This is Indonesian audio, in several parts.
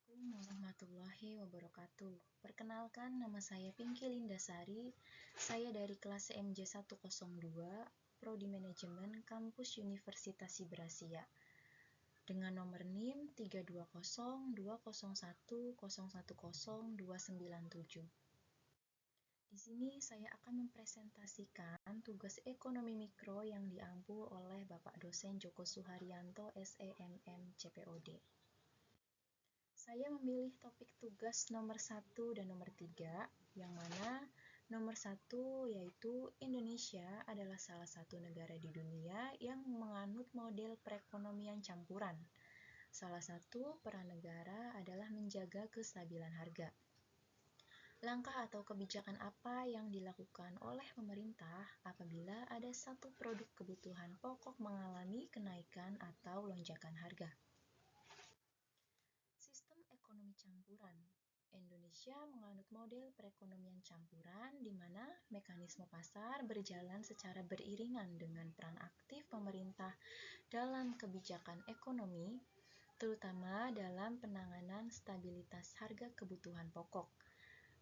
Assalamualaikum warahmatullahi wabarakatuh. Perkenalkan, nama saya Pinky Lindasari. Saya dari kelas MJ 102, Prodi Manajemen Kampus Universitas Sibrasia. Dengan nomor NIM 320201297. Di sini saya akan mempresentasikan tugas ekonomi mikro yang diampu oleh Bapak dosen Joko Suharyanto, SEMM CPOD. Saya memilih topik tugas nomor 1 dan nomor 3, yang mana nomor 1 yaitu Indonesia adalah salah satu negara di dunia yang menganut model perekonomian campuran. Salah satu peran negara adalah menjaga kestabilan harga. Langkah atau kebijakan apa yang dilakukan oleh pemerintah apabila ada satu produk kebutuhan pokok mengalami kenaikan atau lonjakan harga? Sistem ekonomi campuran. Indonesia menganut model perekonomian campuran di mana mekanisme pasar berjalan secara beriringan dengan peran aktif pemerintah dalam kebijakan ekonomi, terutama dalam penanganan stabilitas harga kebutuhan pokok.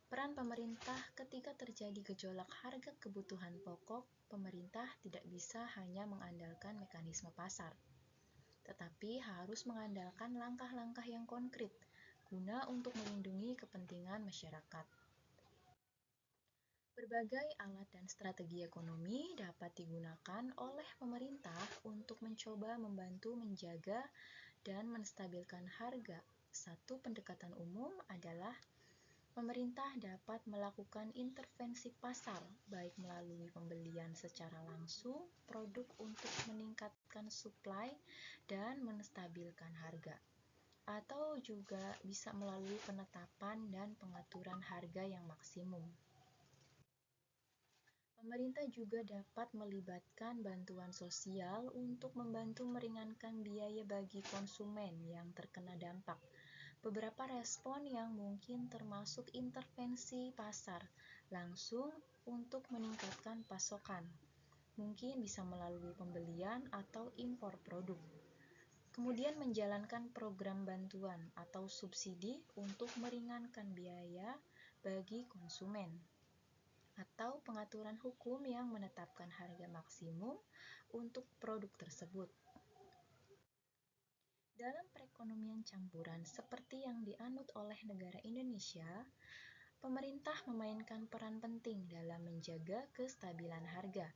Peran pemerintah ketika terjadi gejolak harga kebutuhan pokok, pemerintah tidak bisa hanya mengandalkan mekanisme pasar, tetapi harus mengandalkan langkah-langkah yang konkret guna untuk melindungi kepentingan masyarakat. Berbagai alat dan strategi ekonomi dapat digunakan oleh pemerintah untuk mencoba membantu menjaga dan menstabilkan harga. Satu pendekatan umum adalah pemerintah dapat melakukan intervensi pasar, baik melalui pembelian secara langsung produk untuk meningkatkan suplai dan menstabilkan harga, atau juga bisa melalui penetapan dan pengaturan harga yang maksimum. Pemerintah juga dapat melibatkan bantuan sosial untuk membantu meringankan biaya bagi konsumen yang terkena dampak. Beberapa respon yang mungkin termasuk intervensi pasar langsung untuk meningkatkan pasokan. Mungkin bisa melalui pembelian atau impor produk. Kemudian menjalankan program bantuan atau subsidi untuk meringankan biaya bagi konsumen. Atau pengaturan hukum yang menetapkan harga maksimum untuk produk tersebut. Dalam perekonomian campuran seperti yang dianut oleh negara Indonesia, pemerintah memainkan peran penting dalam menjaga kestabilan harga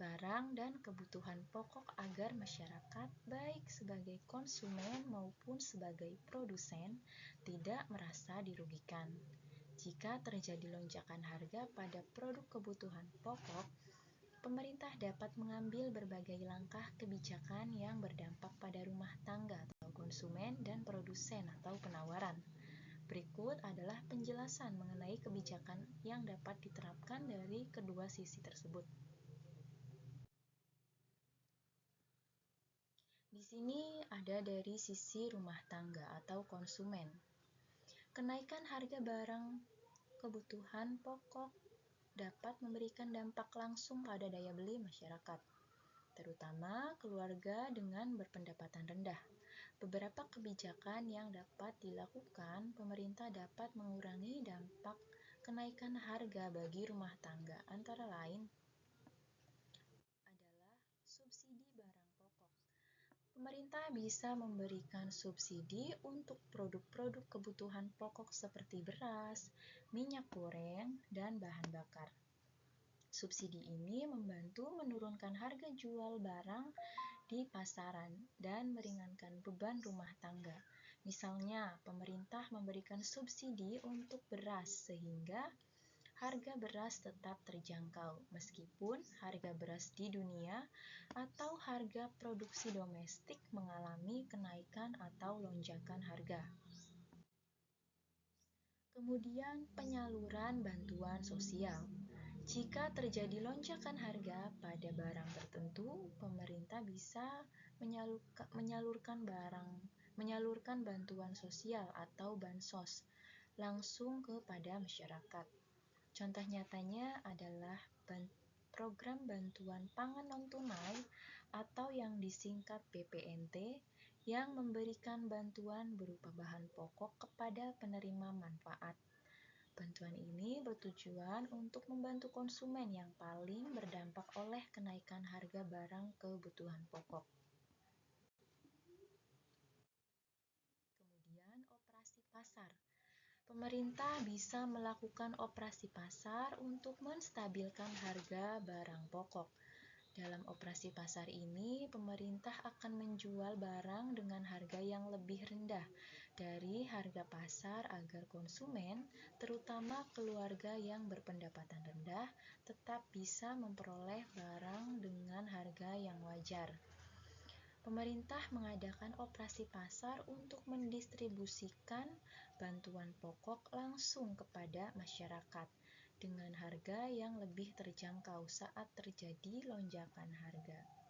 barang dan kebutuhan pokok agar masyarakat, baik sebagai konsumen maupun sebagai produsen, tidak merasa dirugikan. Jika terjadi lonjakan harga pada produk kebutuhan pokok, pemerintah dapat mengambil berbagai langkah kebijakan yang berdampak pada rumah tangga atau konsumen dan produsen atau penawaran. Berikut adalah penjelasan mengenai kebijakan yang dapat diterapkan dari kedua sisi tersebut. Di sini ada dari sisi rumah tangga atau konsumen. Kenaikan harga barang kebutuhan pokok dapat memberikan dampak langsung pada daya beli masyarakat, terutama keluarga dengan berpendapatan rendah. Beberapa kebijakan yang dapat dilakukan, pemerintah dapat mengurangi dampak kenaikan harga bagi rumah tangga, antara lain adalah subsidi barang pokok. Pemerintah bisa memberikan subsidi untuk produk-produk kebutuhan pokok seperti beras, minyak goreng, dan bahan bakar. Subsidi ini membantu menurunkan harga jual barang di pasaran dan meringankan beban rumah tangga. Misalnya, pemerintah memberikan subsidi untuk beras sehingga harga beras tetap terjangkau meskipun harga beras di dunia atau harga produksi domestik mengalami kenaikan atau lonjakan harga. Kemudian penyaluran bantuan sosial. Jika terjadi lonjakan harga pada barang tertentu, pemerintah bisa menyalurkan bantuan sosial atau bansos langsung kepada masyarakat. Contoh nyatanya adalah program bantuan pangan non-tunai atau yang disingkat BPNT yang memberikan bantuan berupa bahan pokok kepada penerima manfaat. Bantuan ini bertujuan untuk membantu konsumen yang paling berdampak oleh kenaikan harga barang kebutuhan pokok. Kemudian operasi pasar. Pemerintah bisa melakukan operasi pasar untuk menstabilkan harga barang pokok. Dalam operasi pasar ini, pemerintah akan menjual barang dengan harga yang lebih rendah dari harga pasar agar konsumen, terutama keluarga yang berpendapatan rendah, tetap bisa memperoleh barang dengan harga yang wajar. Pemerintah mengadakan operasi pasar untuk mendistribusikan bantuan pokok langsung kepada masyarakat dengan harga yang lebih terjangkau saat terjadi lonjakan harga.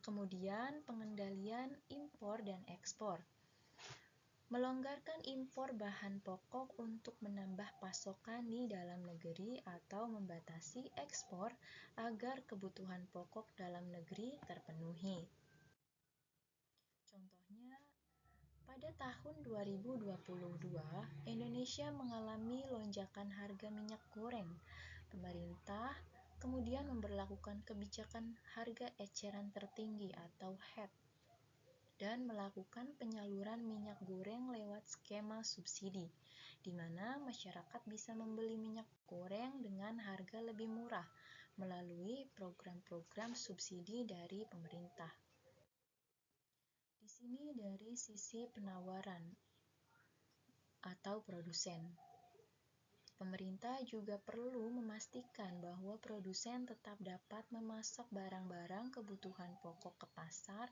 Kemudian pengendalian impor dan ekspor. Melonggarkan impor bahan pokok untuk menambah pasokan di dalam negeri atau membatasi ekspor agar kebutuhan pokok dalam negeri terpenuhi. Contohnya, pada tahun 2022, Indonesia mengalami lonjakan harga minyak goreng. Pemerintah kemudian memberlakukan kebijakan harga eceran tertinggi atau HET dan melakukan penyaluran minyak goreng lewat skema subsidi, di mana masyarakat bisa membeli minyak goreng dengan harga lebih murah melalui program-program subsidi dari pemerintah. Di sini dari sisi penawaran atau produsen. Pemerintah juga perlu memastikan bahwa produsen tetap dapat memasok barang-barang kebutuhan pokok ke pasar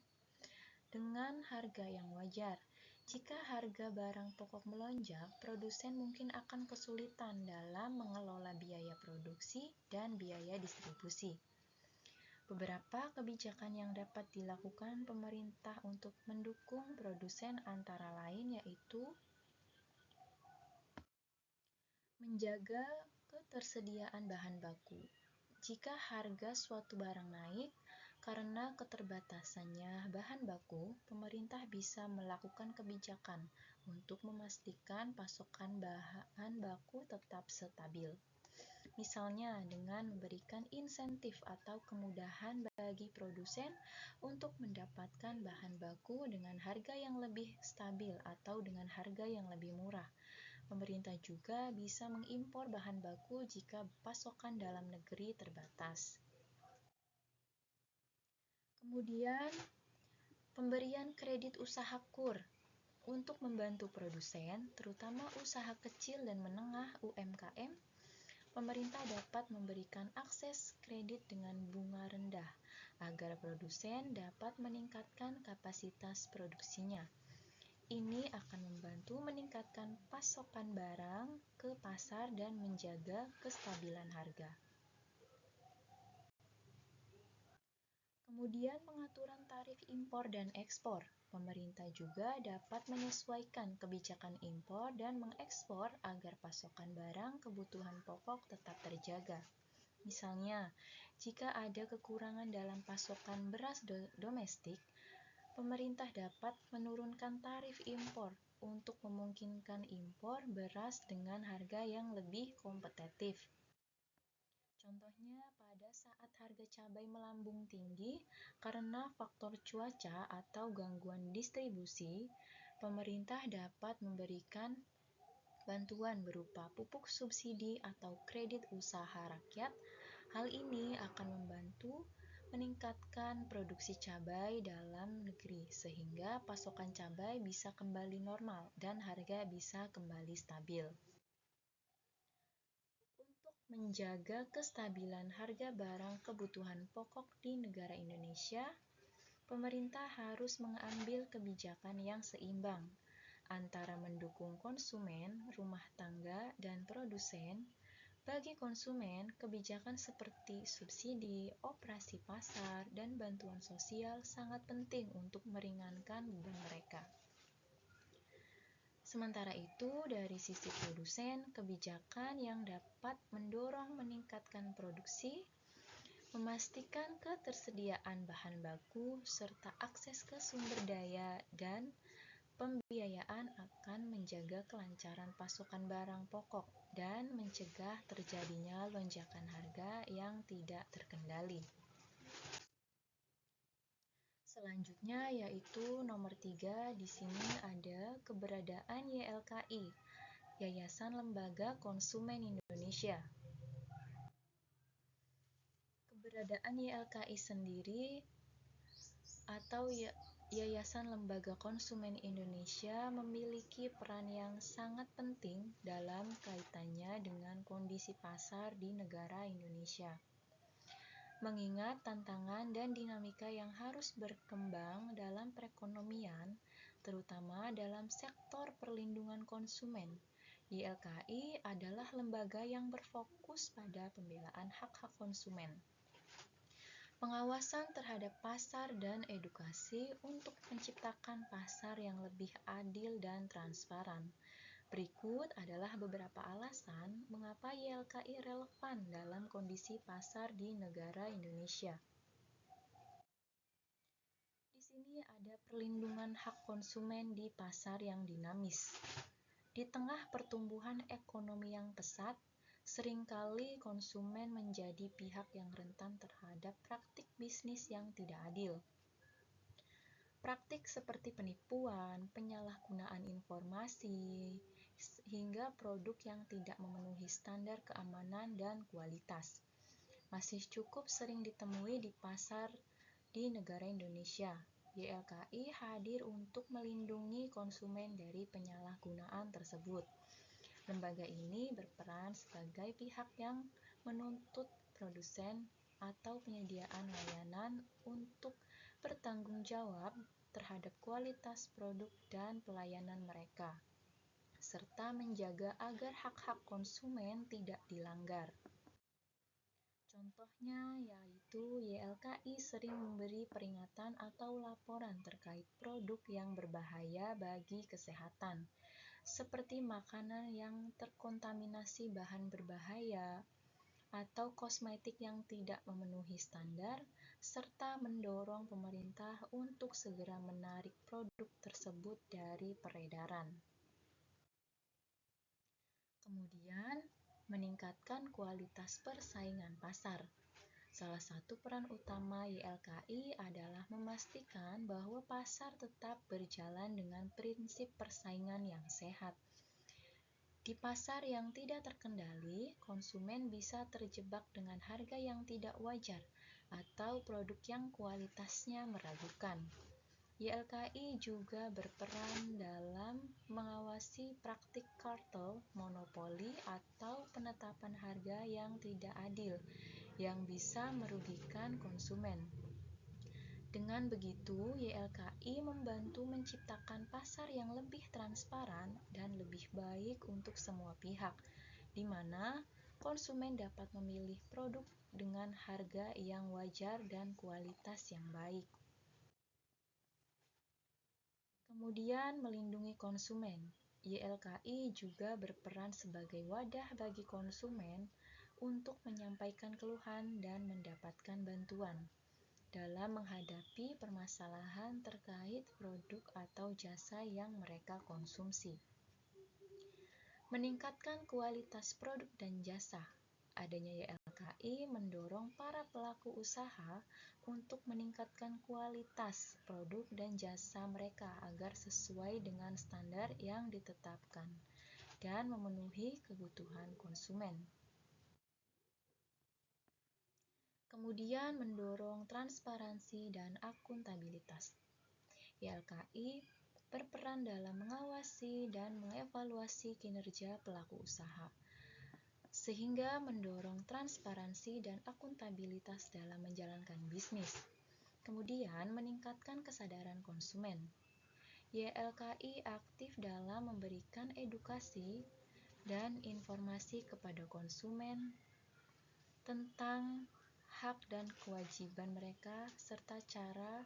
dengan harga yang wajar. Jika harga barang pokok melonjak, produsen mungkin akan kesulitan dalam mengelola biaya produksi dan biaya distribusi. Beberapa kebijakan yang dapat dilakukan pemerintah untuk mendukung produsen antara lain yaitu menjaga ketersediaan bahan baku. Jika harga suatu barang naik karena keterbatasannya bahan baku, pemerintah bisa melakukan kebijakan untuk memastikan pasokan bahan baku tetap stabil. Misalnya dengan memberikan insentif atau kemudahan bagi produsen untuk mendapatkan bahan baku dengan harga yang lebih stabil atau dengan harga yang lebih murah. Pemerintah juga bisa mengimpor bahan baku jika pasokan dalam negeri terbatas. Kemudian, pemberian kredit usaha KUR untuk membantu produsen, terutama usaha kecil dan menengah (UMKM). Pemerintah dapat memberikan akses kredit dengan bunga rendah agar produsen dapat meningkatkan kapasitas produksinya. Ini akan membantu meningkatkan pasokan barang ke pasar dan menjaga kestabilan harga. Kemudian pengaturan tarif impor dan ekspor. Pemerintah juga dapat menyesuaikan kebijakan impor dan mengekspor agar pasokan barang kebutuhan pokok tetap terjaga. Misalnya, jika ada kekurangan dalam pasokan beras domestik, pemerintah dapat menurunkan tarif impor untuk memungkinkan impor beras dengan harga yang lebih kompetitif. Contohnya, pada saat harga cabai melambung tinggi karena faktor cuaca atau gangguan distribusi, pemerintah dapat memberikan bantuan berupa pupuk subsidi atau kredit usaha rakyat. Hal ini akan membantu meningkatkan produksi cabai dalam negeri sehingga pasokan cabai bisa kembali normal dan harga bisa kembali stabil. Untuk menjaga kestabilan harga barang kebutuhan pokok di negara Indonesia, pemerintah harus mengambil kebijakan yang seimbang antara mendukung konsumen, rumah tangga, dan produsen. Bagi konsumen, kebijakan seperti subsidi, operasi pasar, dan bantuan sosial sangat penting untuk meringankan beban mereka. Sementara itu, dari sisi produsen, kebijakan yang dapat mendorong meningkatkan produksi memastikan ketersediaan bahan baku serta akses ke sumber daya dan pembiayaan akan menjaga kelancaran pasokan barang pokok dan mencegah terjadinya lonjakan harga yang tidak terkendali. Selanjutnya yaitu nomor 3, di sini ada keberadaan YLKI, Yayasan Lembaga Konsumen Indonesia. Keberadaan YLKI sendiri atau Yayasan Lembaga Konsumen Indonesia memiliki peran yang sangat penting dalam kaitannya dengan kondisi pasar di negara Indonesia. Mengingat tantangan dan dinamika yang harus berkembang dalam perekonomian, terutama dalam sektor perlindungan konsumen, YLKI adalah lembaga yang berfokus pada pembelaan hak-hak konsumen, pengawasan terhadap pasar dan edukasi untuk menciptakan pasar yang lebih adil dan transparan. Berikut adalah beberapa alasan mengapa YLKI relevan dalam kondisi pasar di negara Indonesia. Di sini ada perlindungan hak konsumen di pasar yang dinamis. Di tengah pertumbuhan ekonomi yang pesat, seringkali konsumen menjadi pihak yang rentan terhadap praktik bisnis yang tidak adil. Praktik seperti penipuan, penyalahgunaan informasi, hingga produk yang tidak memenuhi standar keamanan dan kualitas masih cukup sering ditemui di pasar di negara Indonesia. YLKI hadir untuk melindungi konsumen dari penyalahgunaan tersebut. Lembaga ini berperan sebagai pihak yang menuntut produsen atau penyediaan layanan untuk bertanggung jawab terhadap kualitas produk dan pelayanan mereka, serta menjaga agar hak-hak konsumen tidak dilanggar. Contohnya yaitu YLKI sering memberi peringatan atau laporan terkait produk yang berbahaya bagi kesehatan, seperti makanan yang terkontaminasi bahan berbahaya atau kosmetik yang tidak memenuhi standar, serta mendorong pemerintah untuk segera menarik produk tersebut dari peredaran. Kemudian, meningkatkan kualitas persaingan pasar. Salah satu peran utama YLKI adalah memastikan bahwa pasar tetap berjalan dengan prinsip persaingan yang sehat. Di pasar yang tidak terkendali, konsumen bisa terjebak dengan harga yang tidak wajar atau produk yang kualitasnya meragukan. YLKI juga berperan dalam mengawasi praktik kartel, monopoli, atau penetapan harga yang tidak adil yang bisa merugikan konsumen. Dengan begitu, YLKI membantu menciptakan pasar yang lebih transparan dan lebih baik untuk semua pihak, di mana konsumen dapat memilih produk dengan harga yang wajar dan kualitas yang baik. Kemudian, melindungi konsumen. YLKI juga berperan sebagai wadah bagi konsumen untuk menyampaikan keluhan dan mendapatkan bantuan dalam menghadapi permasalahan terkait produk atau jasa yang mereka konsumsi. Meningkatkan kualitas produk dan jasa. Adanya YLKI mendorong para pelaku usaha untuk meningkatkan kualitas produk dan jasa mereka agar sesuai dengan standar yang ditetapkan dan memenuhi kebutuhan konsumen. Kemudian mendorong transparansi dan akuntabilitas. YLKI berperan dalam mengawasi dan mengevaluasi kinerja pelaku usaha, sehingga mendorong transparansi dan akuntabilitas dalam menjalankan bisnis. Kemudian meningkatkan kesadaran konsumen. YLKI aktif dalam memberikan edukasi dan informasi kepada konsumen tentang hak dan kewajiban mereka serta cara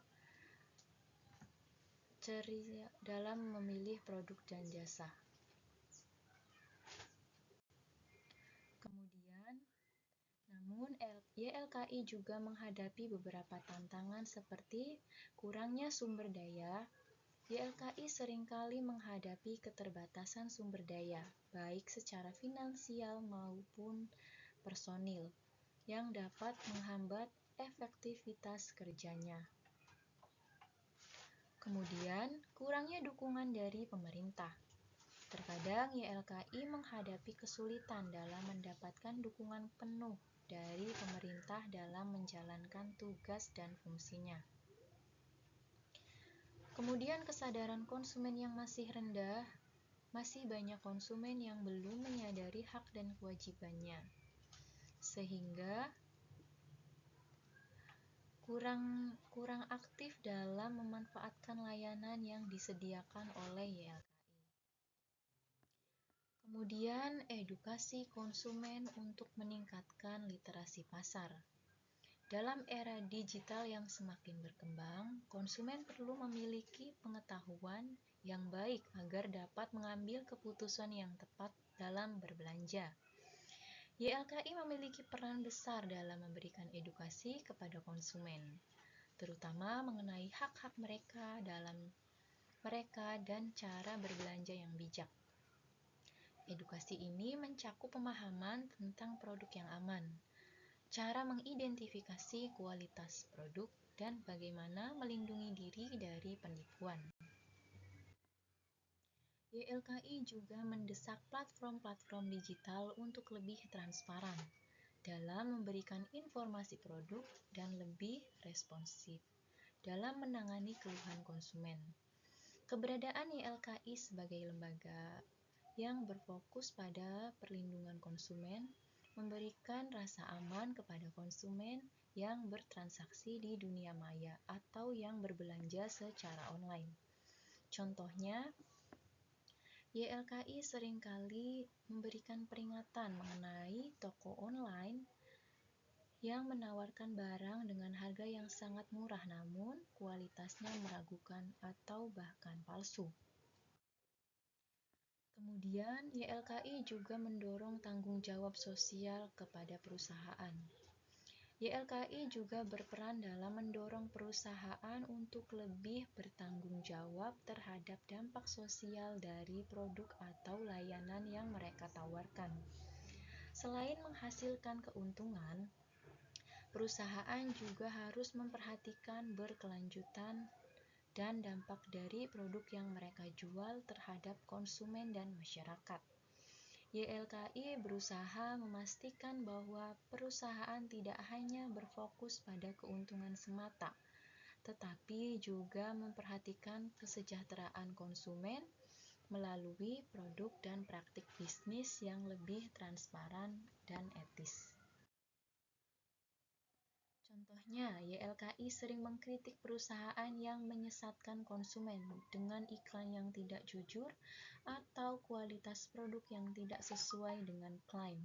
dalam memilih produk dan jasa. Kemudian, namun YLKI juga menghadapi beberapa tantangan seperti kurangnya sumber daya. YLKI seringkali menghadapi keterbatasan sumber daya, baik secara finansial maupun personil, yang dapat menghambat efektivitas kerjanya. Kemudian, kurangnya dukungan dari pemerintah. Terkadang YLKI menghadapi kesulitan dalam mendapatkan dukungan penuh dari pemerintah dalam menjalankan tugas dan fungsinya. Kemudian kesadaran konsumen yang masih rendah, masih banyak konsumen yang belum menyadari hak dan kewajibannya, sehingga kurang aktif dalam memanfaatkan layanan yang disediakan oleh YLKI. Kemudian, edukasi konsumen untuk meningkatkan literasi pasar. Dalam era digital yang semakin berkembang, konsumen perlu memiliki pengetahuan yang baik agar dapat mengambil keputusan yang tepat dalam berbelanja. YLKI memiliki peran besar dalam memberikan edukasi kepada konsumen, terutama mengenai hak-hak mereka dan cara berbelanja yang bijak. Edukasi ini mencakup pemahaman tentang produk yang aman, cara mengidentifikasi kualitas produk, dan bagaimana melindungi diri dari penipuan. YLKI juga mendesak platform-platform digital untuk lebih transparan dalam memberikan informasi produk dan lebih responsif dalam menangani keluhan konsumen. Keberadaan YLKI sebagai lembaga yang berfokus pada perlindungan konsumen memberikan rasa aman kepada konsumen yang bertransaksi di dunia maya atau yang berbelanja secara online. Contohnya, YLKI seringkali memberikan peringatan mengenai toko online yang menawarkan barang dengan harga yang sangat murah namun kualitasnya meragukan atau bahkan palsu. Kemudian, YLKI juga mendorong tanggung jawab sosial kepada perusahaan. YLKI juga berperan dalam mendorong perusahaan untuk lebih bertanggung jawab terhadap dampak sosial dari produk atau layanan yang mereka tawarkan. Selain menghasilkan keuntungan, perusahaan juga harus memperhatikan berkelanjutan dan dampak dari produk yang mereka jual terhadap konsumen dan masyarakat. YLKI berusaha memastikan bahwa perusahaan tidak hanya berfokus pada keuntungan semata, tetapi juga memperhatikan kesejahteraan konsumen melalui produk dan praktik bisnis yang lebih transparan dan etis. Contohnya, YLKI sering mengkritik perusahaan yang menyesatkan konsumen dengan iklan yang tidak jujur atau kualitas produk yang tidak sesuai dengan klaim,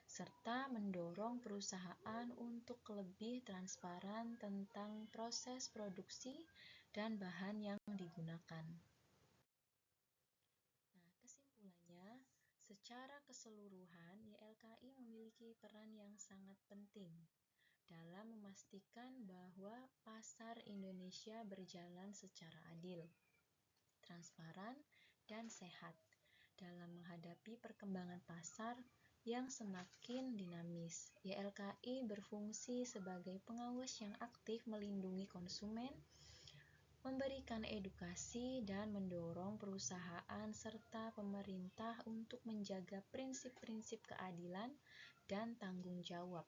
serta mendorong perusahaan untuk lebih transparan tentang proses produksi dan bahan yang digunakan. Kesimpulannya, secara keseluruhan, YLKI memiliki peran yang sangat penting dalam memastikan bahwa pasar Indonesia berjalan secara adil, transparan, dan sehat dalam menghadapi perkembangan pasar yang semakin dinamis. YLKI berfungsi sebagai pengawas yang aktif melindungi konsumen, memberikan edukasi, dan mendorong perusahaan serta pemerintah untuk menjaga prinsip-prinsip keadilan dan tanggung jawab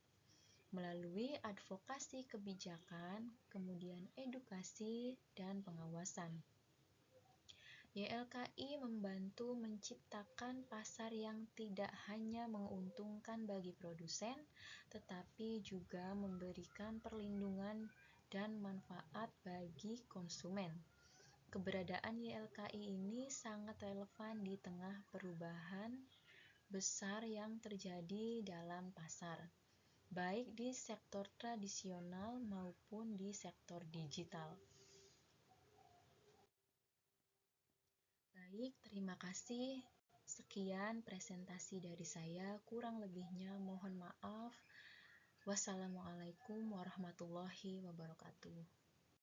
melalui advokasi kebijakan, kemudian edukasi, dan pengawasan. YLKI membantu menciptakan pasar yang tidak hanya menguntungkan bagi produsen, tetapi juga memberikan perlindungan dan manfaat bagi konsumen. Keberadaan YLKI ini sangat relevan di tengah perubahan besar yang terjadi dalam pasar, baik di sektor tradisional maupun di sektor digital. Baik, terima kasih. Sekian presentasi dari saya, kurang lebihnya mohon maaf. Wassalamualaikum warahmatullahi wabarakatuh.